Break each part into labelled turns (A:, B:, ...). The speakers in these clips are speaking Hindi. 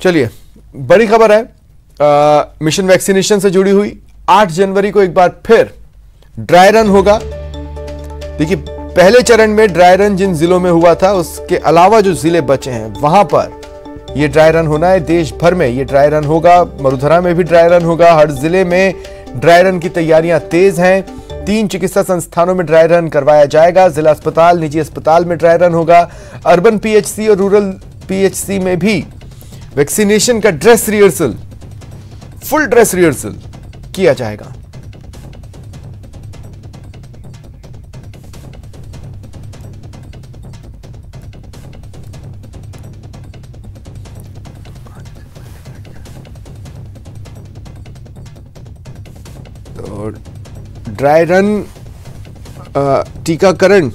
A: चलिए, बड़ी खबर है मिशन वैक्सीनेशन से जुड़ी हुई। 8 जनवरी को एक बार फिर ड्राई रन होगा। देखिए, पहले चरण में ड्राई रन जिन जिलों में हुआ था, उसके अलावा जो जिले बचे हैं वहां पर यह ड्राई रन होना है। देश भर में यह ड्राई रन होगा। मरुधरा में भी ड्राई रन होगा। हर जिले में ड्राई रन की तैयारियां तेज हैं। 3 चिकित्सा संस्थानों में ड्राई रन करवाया जाएगा। जिला अस्पताल, निजी अस्पताल में ड्राई रन होगा। अर्बन पीएचसी और रूरल पीएचसी में भी वैक्सीनेशन का dress rehearsal, full dress rehearsal किया जाएगा। तो ड्राई रन टीकाकरण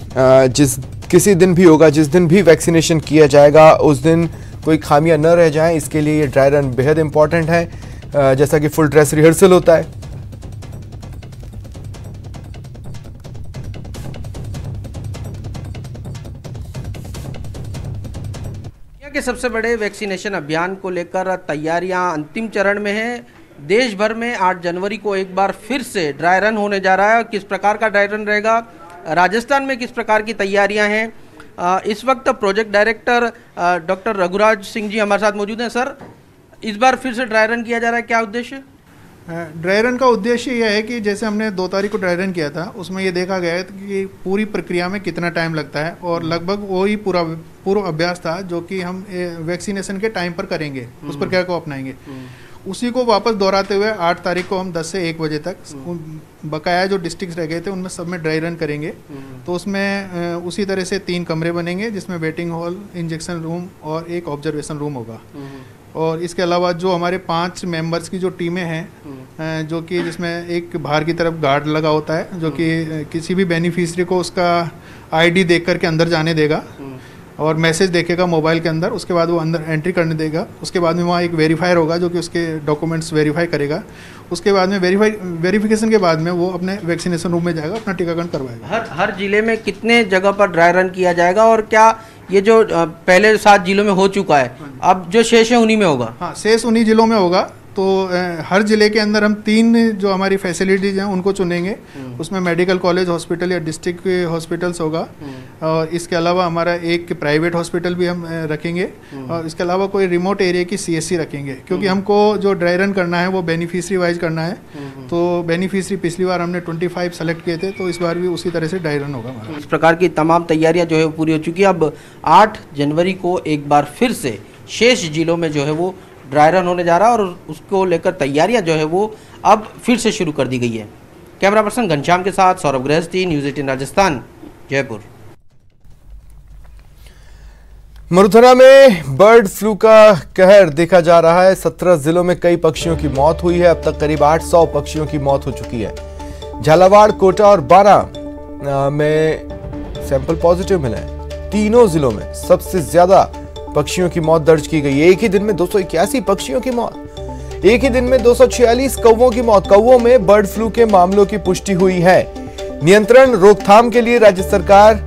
A: जिस किसी दिन भी होगा, जिस दिन भी वैक्सीनेशन किया जाएगा उस दिन कोई खामियां न रह जाएं, इसके लिए ये ड्राई रन बेहद इंपॉर्टेंट है। जैसा कि फुल ड्रेस रिहर्सल होता है।
B: दुनिया के सबसे बड़े वैक्सीनेशन अभियान को लेकर तैयारियां अंतिम चरण में हैं। देश भर में 8 जनवरी को एक बार फिर से ड्राई रन होने जा रहा है। किस प्रकार का ड्राई रन रहेगा, राजस्थान में किस प्रकार की तैयारियां हैं, इस वक्त project director doctor Raghuraj Singh ji हमारे साथ मौजूद हैं। सर, इस बार फिर से ड्राई रन किया जा रहा है, क्या उद्देश्य?
C: ड्राई रन का उद्देश्य यह है कि जैसे हमने 2 तारीख को ड्राई रन किया था, उसमें ये देखा गया है कि पूरी प्रक्रिया में कितना टाइम लगता है और लगभग वही पूर्व अभ्यास था जो कि हम वैक्सीनेशन के टाइम पर करेंगे, उस प्रक्रिया को अपनाएंगे। उसी को वापस दोहराते हुए 8 तारीख को हम 10 से 1 बजे तक बकाया जो डिस्ट्रिक्ट रह गए थे उनमें सब में ड्राई रन करेंगे। तो उसमें उसी तरह से 3 कमरे बनेंगे, जिसमें वेटिंग हॉल, इंजेक्शन रूम और एक ऑब्जर्वेशन रूम होगा। और इसके अलावा जो हमारे 5 मेंबर्स की जो टीमें हैं, जो कि जिसमें एक बाहर की तरफ गार्ड लगा होता है जो कि किसी भी बेनिफिशियरी को उसका आईडी देख करके अंदर जाने देगा और मैसेज देखेगा मोबाइल के अंदर। उसके बाद वो अंदर एंट्री करने देगा। उसके बाद में वहाँ एक वेरीफायर होगा जो कि उसके डॉक्यूमेंट्स वेरीफाई करेगा। उसके बाद में वेरिफिकेशन के बाद में वो अपने वैक्सीनेशन रूम में जाएगा, अपना टीकाकरण करवाएगा।
B: हर जिले में कितने जगह पर ड्राई रन किया जाएगा और क्या ये जो पहले 7 जिलों में हो चुका है, अब जो शेष है उन्हीं में होगा?
C: हाँ, शेष उन्हीं जिलों में होगा। तो हर जिले के अंदर हम 3 जो हमारी फैसिलिटीज हैं उनको चुनेंगे। उसमें मेडिकल कॉलेज हॉस्पिटल या डिस्ट्रिक्ट हॉस्पिटल्स होगा और इसके अलावा हमारा एक प्राइवेट हॉस्पिटल भी हम रखेंगे और इसके अलावा कोई रिमोट एरिया की सीएससी रखेंगे, क्योंकि हमको जो ड्राई रन करना है वो बेनिफिशियरी वाइज करना है। तो बेनिफिशियरी पिछली बार हमने 25 सेलेक्ट किए थे, तो इस बार भी उसी तरह से ड्राई रन होगा हमारा।
B: इस प्रकार की तमाम तैयारियां जो है पूरी हो चुकी है। अब 8 जनवरी को एक बार फिर से शेष जिलों में जो है वो ड्राई रन होने जा रहा है और उसको लेकर तैयारियां जो है वो अब फिर से शुरू कर दी गई है। कैमरा पर्सन घनश्याम के साथ सौरभ गृहस्थी, न्यूज़ 18 राजस्थान, जयपुर।
A: मरुधरा में बर्ड फ्लू का कहर देखा जा रहा है। 17 जिलों में कई पक्षियों की मौत हुई है। अब तक करीब 800 पक्षियों की मौत हो चुकी है। झालावाड़, कोटा और बारां में सैंपल पॉजिटिव मिले हैं। तीनों जिलों में सबसे ज्यादा पक्षियों की मौत दर्ज की गई है। एक ही दिन में 281 पक्षियों की मौत, एक ही दिन में 246 कौवों की मौत। कौवों में बर्ड फ्लू के मामलों की पुष्टि हुई है। नियंत्रण रोकथाम के लिए राज्य सरकार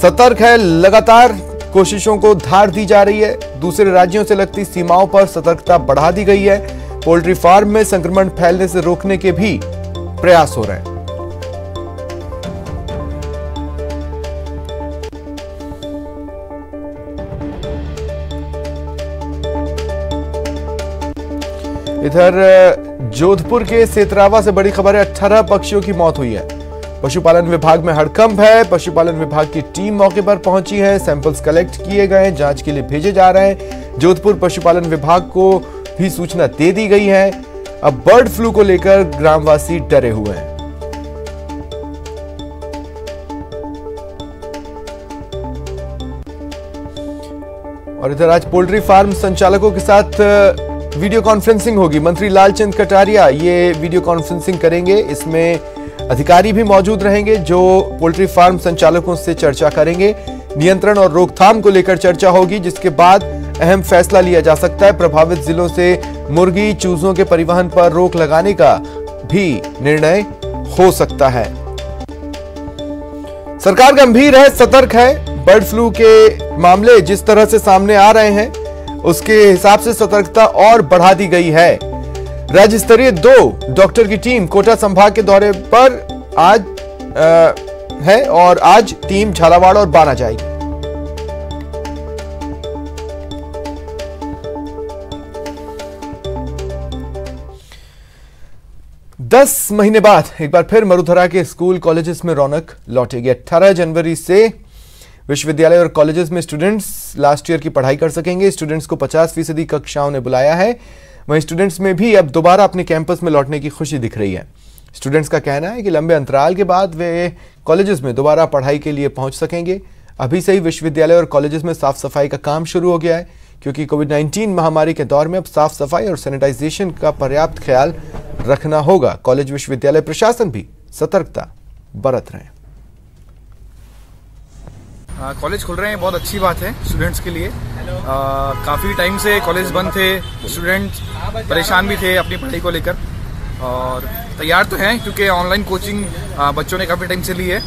A: सतर्क है। लगातार कोशिशों को धार दी जा रही है। दूसरे राज्यों से लगती सीमाओं पर सतर्कता बढ़ा दी गई है। पोल्ट्री फार्म में संक्रमण फैलने से रोकने के भी प्रयास हो रहे हैं। इधर जोधपुर के सेतरावा से बड़ी खबर है। 18 पक्षियों की मौत हुई है। पशुपालन विभाग में हड़कंप है। पशुपालन विभाग की टीम मौके पर पहुंची है। सैंपल्स कलेक्ट किए गए, जांच के लिए भेजे जा रहे हैं। जोधपुर पशुपालन विभाग को भी सूचना दे दी गई है। अब बर्ड फ्लू को लेकर ग्रामवासी डरे हुए हैं। और इधर आज पोल्ट्री फार्म संचालकों के साथ वीडियो कॉन्फ्रेंसिंग होगी। मंत्री लालचंद कटारिया ये वीडियो कॉन्फ्रेंसिंग करेंगे। इसमें अधिकारी भी मौजूद रहेंगे जो पोल्ट्री फार्म संचालकों से चर्चा करेंगे। नियंत्रण और रोकथाम को लेकर चर्चा होगी, जिसके बाद अहम फैसला लिया जा सकता है। प्रभावित जिलों से मुर्गी चूजों के परिवहन पर रोक लगाने का भी निर्णय हो सकता है। सरकार गंभीर है, सतर्क है। बर्ड फ्लू के मामले जिस तरह से सामने आ रहे हैं उसके हिसाब से सतर्कता और बढ़ा दी गई है। राज्य स्तरीय 2 डॉक्टर की टीम कोटा संभाग के दौरे पर आज है और आज टीम झालावाड़ और बाना जाएगी। दस महीने बाद एक बार फिर मरुधरा के स्कूल कॉलेजेस में रौनक लौटेगी। 18 जनवरी से विश्वविद्यालय और कॉलेजेस में स्टूडेंट्स लास्ट ईयर की पढ़ाई कर सकेंगे। स्टूडेंट्स को 50% कक्षाओं ने बुलाया है। वहीं स्टूडेंट्स में भी अब दोबारा अपने कैंपस में लौटने की खुशी दिख रही है। स्टूडेंट्स का कहना है कि लंबे अंतराल के बाद वे कॉलेजेस में दोबारा पढ़ाई के लिए पहुंच सकेंगे। अभी से ही विश्वविद्यालय और कॉलेजेस में साफ सफाई का काम शुरू हो गया है, क्योंकि कोविड-19 महामारी के दौर में अब साफ सफाई और सैनिटाइजेशन का पर्याप्त ख्याल रखना होगा। कॉलेज विश्वविद्यालय प्रशासन भी सतर्कता बरत रहे हैं।
D: कॉलेज खुल रहे हैं, बहुत अच्छी बात है स्टूडेंट्स के लिए। काफ़ी टाइम से कॉलेज बंद थे, स्टूडेंट्स परेशान भी थे अपनी पढ़ाई को लेकर, और तैयार तो हैं क्योंकि ऑनलाइन कोचिंग बच्चों ने काफ़ी टाइम से ली है।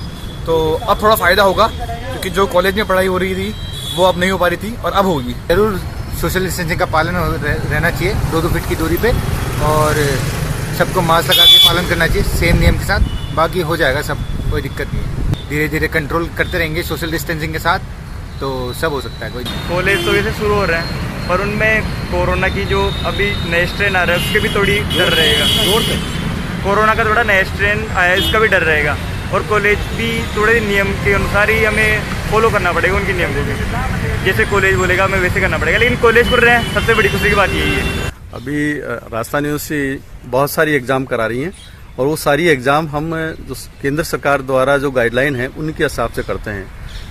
D: तो अब थोड़ा फ़ायदा होगा, क्योंकि जो कॉलेज में पढ़ाई हो रही थी वो अब नहीं हो पा रही थी और अब होगी।
E: जरूर सोशल डिस्टेंसिंग का पालन रहना चाहिए, 2-2 फीट की दूरी पे, और सबको मास्क लगा के पालन करना चाहिए सेम नियम के साथ। बाकी हो जाएगा सब, कोई दिक्कत नहीं है। धीरे धीरे कंट्रोल करते रहेंगे सोशल डिस्टेंसिंग के साथ, तो सब हो सकता है। कोई
F: कॉलेज तो वैसे शुरू हो रहे हैं, पर उनमें कोरोना की जो अभी नए स्ट्रेन आ रहा है उसके भी थोड़ी डर रहेगा। कोरोना का थोड़ा नया स्ट्रेन आया है, इसका भी डर रहेगा। और कॉलेज भी थोड़े नियम के अनुसार ही हमें फॉलो करना पड़ेगा, उनके नियम को भी। जैसे कॉलेज बोलेगा हमें वैसे करना पड़ेगा। लेकिन कॉलेज खुल रहे हैं, सबसे बड़ी खुशी की बात यही है।
G: अभी राजस्थान यूनिवर्सिटी बहुत सारी एग्ज़ाम करा रही हैं, और वो सारी एग्ज़ाम हम जो केंद्र सरकार द्वारा जो गाइडलाइन है उनके हिसाब से करते हैं।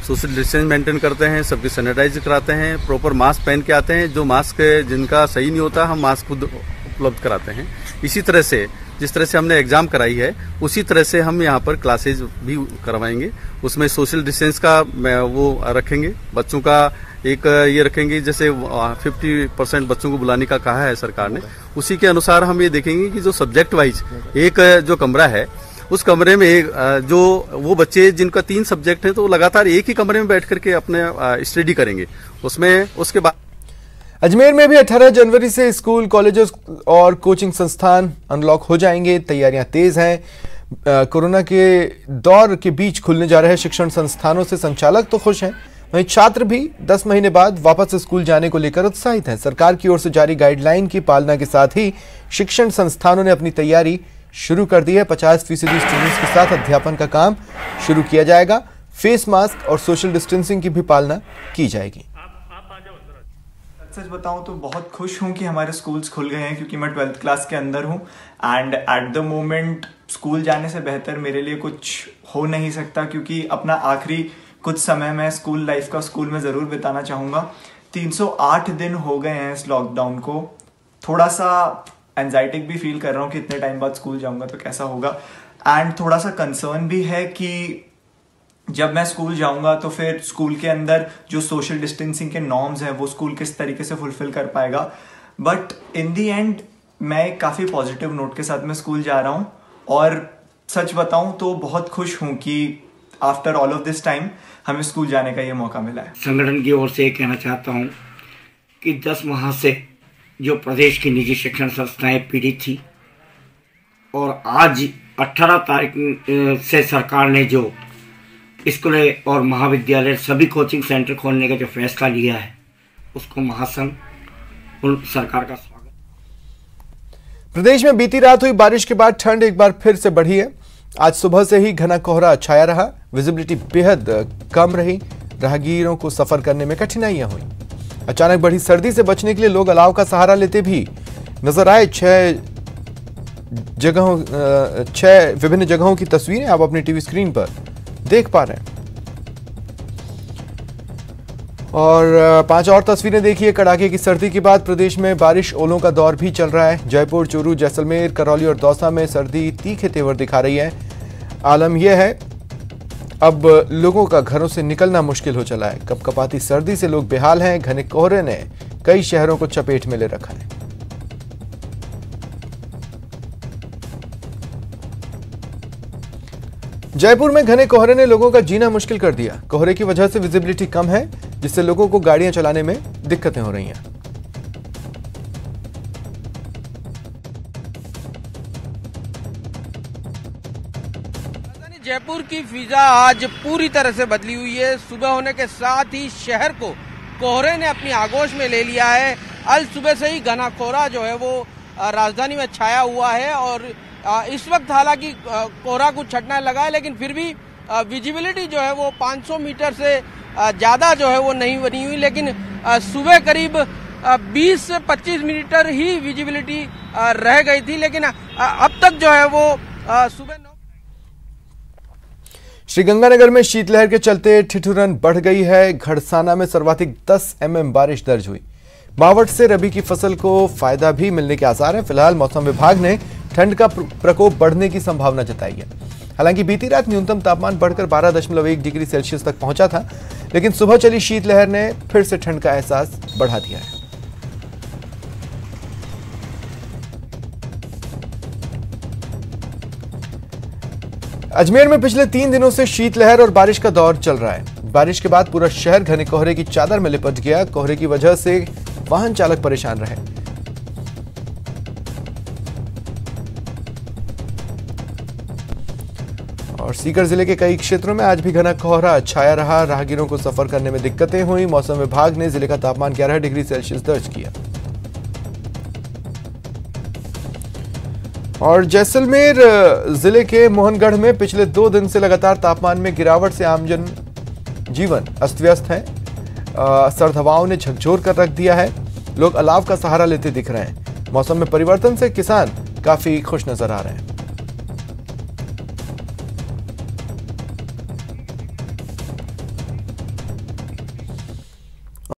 G: सोशल डिस्टेंस मेंटेन करते हैं, सबकी सैनिटाइज कराते हैं, प्रॉपर मास्क पहन के आते हैं। जो मास्क जिनका सही नहीं होता हम मास्क खुद उपलब्ध कराते हैं। इसी तरह से जिस तरह से हमने एग्जाम कराई है उसी तरह से हम यहाँ पर क्लासेज भी करवाएंगे। उसमें सोशल डिस्टेंस का वो रखेंगे, बच्चों का एक ये रखेंगे, जैसे 50% बच्चों को बुलाने का कहा है सरकार ने, उसी के अनुसार हम ये देखेंगे कि जो सब्जेक्ट वाइज एक जो कमरा है उस कमरे में एक जो वो बच्चे जिनका 3 सब्जेक्ट है तो लगातार एक ही कमरे में बैठ करके अपने स्टडी करेंगे। उसके बाद
A: अजमेर में भी 18 जनवरी से स्कूल, कॉलेजेस और कोचिंग संस्थान अनलॉक हो जाएंगे। तैयारियां तेज हैं। कोरोना के दौर के बीच खुलने जा रहे शिक्षण संस्थानों से संचालक तो खुश हैं, वहीं छात्र भी 10 महीने बाद वापस स्कूल जाने को लेकर उत्साहित हैं। सरकार की ओर से जारी गाइडलाइन की पालना के साथ ही शिक्षण संस्थानों ने अपनी तैयारी शुरू कर दी है। 50% स्टूडेंट्स के साथ अध्यापन का काम शुरू किया जाएगा। फेस मास्क और सोशल डिस्टेंसिंग की भी पालना की जाएगी।
H: सच बताऊं तो बहुत खुश हूं कि हमारे स्कूल्स खुल गए हैं, क्योंकि मैं 12th क्लास के अंदर हूं and at the moment school जाने से बेहतर मेरे लिए कुछ हो नहीं सकता, क्योंकि अपना आखिरी कुछ समय मैं स्कूल लाइफ का स्कूल में ज़रूर बिताना चाहूँगा। 308 दिन हो गए हैं इस लॉकडाउन को। थोड़ा सा एंजाइटिक भी फील कर रहा हूँ कि इतने टाइम बाद स्कूल जाऊँगा तो कैसा होगा, एंड थोड़ा सा कंसर्न भी है कि जब मैं स्कूल जाऊंगा तो फिर स्कूल के अंदर जो सोशल डिस्टेंसिंग के नॉर्म्स हैं वो स्कूल किस तरीके से फुलफिल कर पाएगा। बट इन दी एंड मैं काफ़ी पॉजिटिव नोट के साथ में स्कूल जा रहा हूं, और सच बताऊं तो बहुत खुश हूं कि after all of this time हमें स्कूल जाने का ये मौका मिला है।
I: संगठन की ओर से कहना चाहता हूं कि 10 माह से जो प्रदेश की निजी शिक्षण संस्थाएं पीड़ित थी, और आज 18 तारीख से सरकार ने जो स्कूलें और महाविद्यालय सभी कोचिंग सेंटर खोलने का जो फैसला लिया है उसको महासंघ सरकार का स्वागत।
A: प्रदेश में बीती रात हुई बारिश के बाद ठंड एक बार फिर से बढ़ी है। आज सुबह से ही घना कोहरा छाया रहा, विजिबिलिटी बेहद कम रही, राहगीरों को सफर करने में कठिनाइयां हुई। अचानक बढ़ी सर्दी से बचने के लिए लोग अलाव का सहारा लेते भी नजर आए। 6 विभिन्न जगहों की तस्वीरें आप अपनी टीवी स्क्रीन पर देख पा रहे हैं, और 5 और तस्वीरें देखिए। कड़ाके की सर्दी के बाद प्रदेश में बारिश, ओलों का दौर भी चल रहा है। जयपुर, चूरू, जैसलमेर, करौली और दौसा में सर्दी तीखे तेवर दिखा रही है। आलम यह है अब लोगों का घरों से निकलना मुश्किल हो चला है। कपकपाती सर्दी से लोग बेहाल हैं। घने कोहरे ने कई शहरों को चपेट में ले रखा है। जयपुर में घने कोहरे ने लोगों का जीना मुश्किल कर दिया। कोहरे की वजह से विजिबिलिटी कम है, जिससे लोगों को गाड़ियां चलाने में दिक्कतें हो रही हैं।
B: जयपुर की फिजा आज पूरी तरह से बदली हुई है। सुबह होने के साथ ही शहर को कोहरे ने अपनी आगोश में ले लिया है। अल सुबह से ही घना कोहरा जो है वो राजधानी में छाया हुआ है और इस वक्त हालांकि कोहरा कुछ छटने लगा है, लेकिन फिर भी विजिबिलिटी जो है वो 500 मीटर से ज़्यादा जो है वो नहीं बनी हुई। लेकिन सुबह करीब 20 से 25 मीटर ही विजिबिलिटी रह गई थी, लेकिन अब तक जो है वो सुबह 9।
A: श्रीगंगानगर में शीतलहर के चलते ठिठुरन बढ़ गई है। घड़साना में सर्वाधिक 10 mm बारिश दर्ज हुई। बावट से रबी की फसल को फायदा भी मिलने के आसार हैं। फिलहाल मौसम विभाग ने ठंड का प्रकोप बढ़ने की संभावना जताई है। हालांकि बीती रात न्यूनतम तापमान बढ़कर 12.1 डिग्री सेल्सियस तक पहुंचा था, लेकिन सुबह चली शीतलहर ने फिर से ठंड का एहसास बढ़ा दिया है। अजमेर में पिछले 3 दिनों से शीतलहर और बारिश का दौर चल रहा है। बारिश के बाद पूरा शहर घने कोहरे की चादर में लिपट गया। कोहरे की वजह से वाहन चालक परेशान रहे। और सीकर जिले के कई क्षेत्रों में आज भी घना कोहरा छाया रहा। राहगीरों को सफर करने में दिक्कतें हुई। मौसम विभाग ने जिले का तापमान 11 डिग्री सेल्सियस दर्ज किया। और जैसलमेर जिले के मोहनगढ़ में पिछले 2 दिन से लगातार तापमान में गिरावट से आम जन जीवन अस्त व्यस्त है। सर्द हवाओं ने झकझोर कर रख दिया है। लोग अलाव का सहारा लेते दिख रहे हैं। मौसम में परिवर्तन से किसान काफी खुश नजर आ रहे हैं।